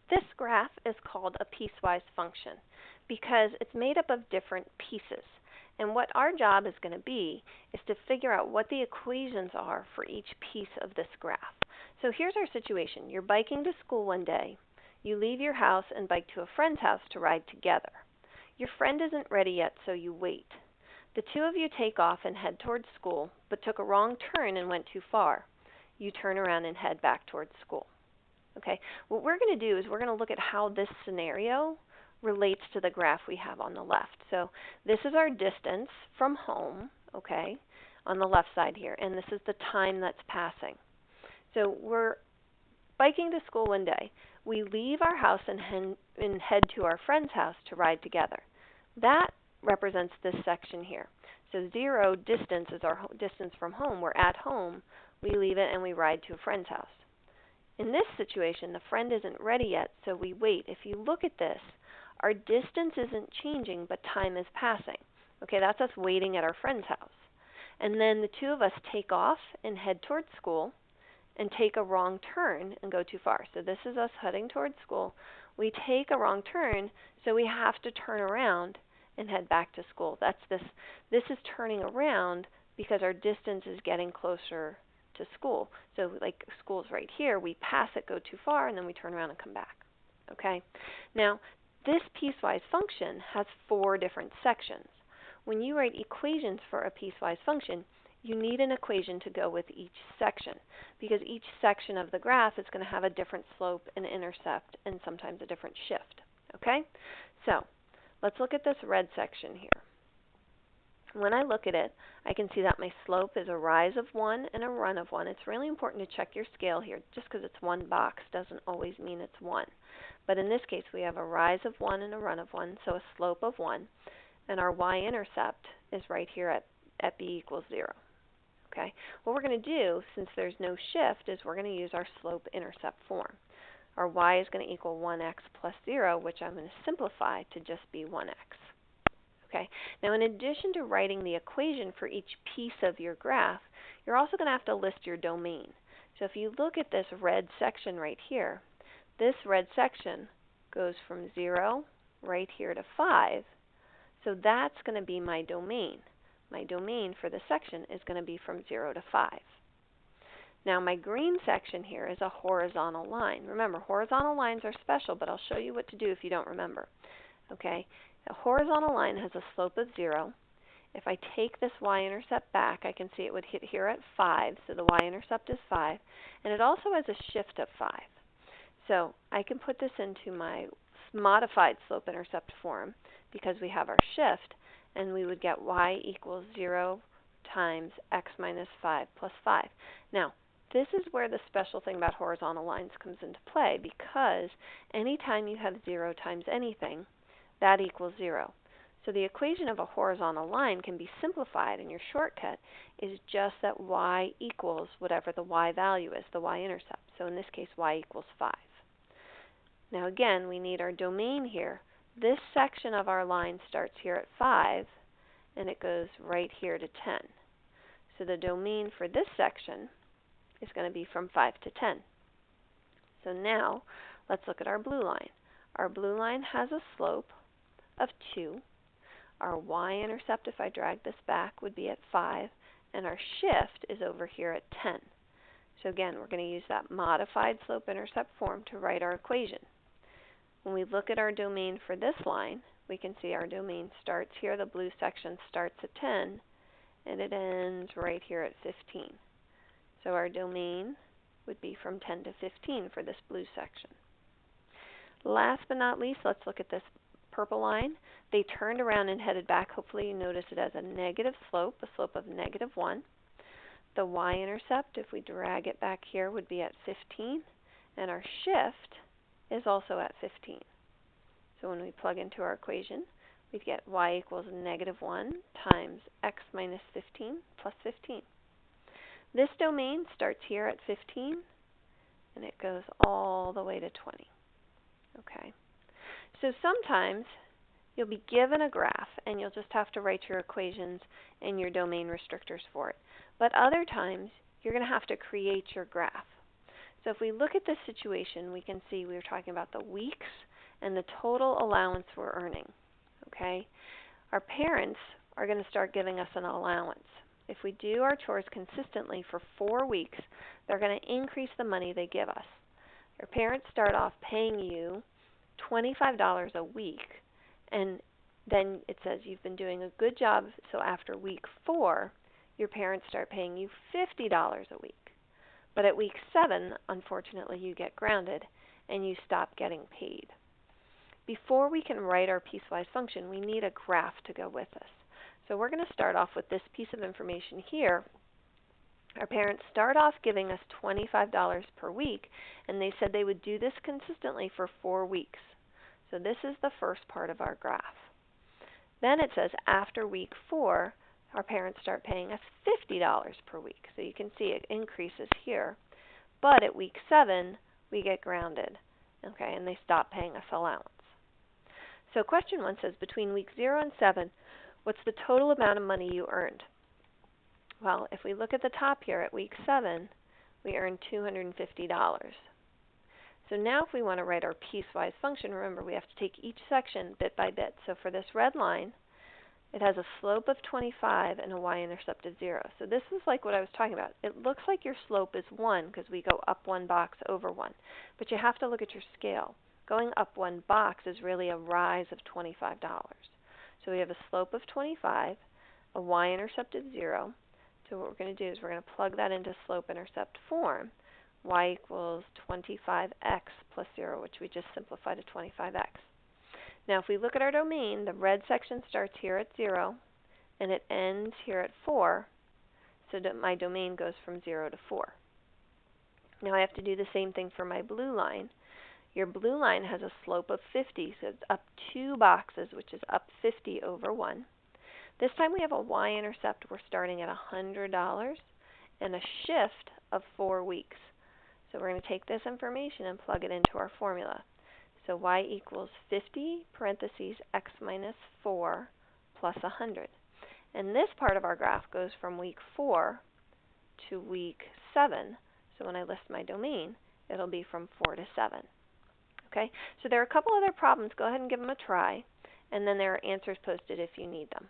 This graph is called a piecewise function because it's made up of different pieces. And what our job is going to be is to figure out what the equations are for each piece of this graph. So here's our situation. You're biking to school one day. You leave your house and bike to a friend's house to ride together. Your friend isn't ready yet, so you wait. The two of you take off and head towards school, but took a wrong turn and went too far. You turn around and head back towards school. Okay, what we're going to do is we're going to look at how this scenario relates to the graph we have on the left. So this is our distance from home, okay, on the left side here, and this is the time that's passing. So we're biking to school one day. We leave our house and head to our friend's house to ride together. That represents this section here. So 0 distance is our distance from home. We're at home. We leave it and we ride to a friend's house. In this situation, the friend isn't ready yet, so we wait. If you look at this, our distance isn't changing, but time is passing. Okay, that's us waiting at our friend's house. And then the two of us take off and head towards school and take a wrong turn and go too far. So this is us heading towards school. We take a wrong turn, so we have to turn around and head back to school. That's this. This is turning around because our distance is getting closer to school. So like school's right here, we pass it, go too far, and then we turn around and come back. Okay? Now, this piecewise function has 4 different sections. When you write equations for a piecewise function, you need an equation to go with each section because each section of the graph is going to have a different slope and intercept and sometimes a different shift. Okay? So let's look at this red section here. When I look at it, I can see that my slope is a rise of 1 and a run of 1. It's really important to check your scale here. Just because it's one box doesn't always mean it's 1. But in this case, we have a rise of 1 and a run of 1, so a slope of 1. And our y-intercept is right here at b equals 0. Okay? What we're going to do, since there's no shift, is we're going to use our slope-intercept form. Our y is going to equal 1x plus 0, which I'm going to simplify to just be 1x. Okay. Now, in addition to writing the equation for each piece of your graph, you're also going to have to list your domain. So if you look at this red section right here, this red section goes from 0 right here to 5. So that's going to be my domain. My domain for this section is going to be from 0 to 5. Now, my green section here is a horizontal line. Remember, horizontal lines are special, but I'll show you what to do if you don't remember. Okay. A horizontal line has a slope of 0. If I take this y-intercept back, I can see it would hit here at 5, so the y-intercept is 5. And it also has a shift of 5. So I can put this into my modified slope-intercept form because we have our shift, and we would get y equals 0 times x minus 5 plus 5. Now, this is where the special thing about horizontal lines comes into play because anytime you have 0 times anything, that equals 0. So the equation of a horizontal line can be simplified, and your shortcut is just that y equals whatever the y value is, the y-intercept. So in this case, y equals 5. Now again, we need our domain here. This section of our line starts here at 5, and it goes right here to 10. So the domain for this section is going to be from 5 to 10. So now, let's look at our blue line. Our blue line has a slope of 2. Our y-intercept, if I drag this back, would be at 5, and our shift is over here at 10. So again, we're going to use that modified slope-intercept form to write our equation. When we look at our domain for this line, we can see our domain starts here. The blue section starts at 10, and it ends right here at 15. So our domain would be from 10 to 15 for this blue section. Last but not least, let's look at this purple line. They turned around and headed back. Hopefully you notice it as a negative slope, a slope of negative 1. The y-intercept, if we drag it back here, would be at 15, and our shift is also at 15. So when we plug into our equation, we'd get y equals negative 1 times x minus 15 plus 15. This domain starts here at 15, and it goes all the way to 20. Okay. So sometimes you'll be given a graph, and you'll just have to write your equations and your domain restrictors for it. But other times, you're going to have to create your graph. So if we look at this situation, we can see we were talking about the weeks and the total allowance we're earning. Okay? Our parents are going to start giving us an allowance. If we do our chores consistently for 4 weeks, they're going to increase the money they give us. Your parents start off paying you $25 a week, and then it says you've been doing a good job, so after week 4, your parents start paying you $50 a week. But at week 7, unfortunately, you get grounded and you stop getting paid. Before we can write our piecewise function, we need a graph to go with us. So we're going to start off with this piece of information here. Our parents start off giving us $25 per week, and they said they would do this consistently for 4 weeks. So this is the first part of our graph. Then it says after week 4, our parents start paying us $50 per week. So you can see it increases here. But at week 7, we get grounded, okay, and they stop paying us allowance. So question 1 says, between week 0 and 7, what's the total amount of money you earned? Well, if we look at the top here at week 7, we earned $250. So now if we want to write our piecewise function, remember we have to take each section bit by bit. So for this red line, it has a slope of 25 and a y-intercept of 0. So this is like what I was talking about. It looks like your slope is 1 because we go up 1 box over 1. But you have to look at your scale. Going up 1 box is really a rise of $25. So we have a slope of 25, a y-intercept of 0. So what we're going to do is we're going to plug that into slope-intercept form. Y equals 25x plus 0, which we just simplified to 25x. Now if we look at our domain, the red section starts here at 0, and it ends here at 4, so that my domain goes from 0 to 4. Now I have to do the same thing for my blue line. Your blue line has a slope of 50, so it's up 2 boxes, which is up 50 over 1. This time we have a y-intercept. We're starting at $100 and a shift of 4 weeks. So we're going to take this information and plug it into our formula. So y equals 50 parentheses x minus 4 plus 100. And this part of our graph goes from week 4 to week 7. So when I list my domain, it'll be from 4 to 7. Okay, so there are a couple other problems. Go ahead and give them a try, and then there are answers posted if you need them.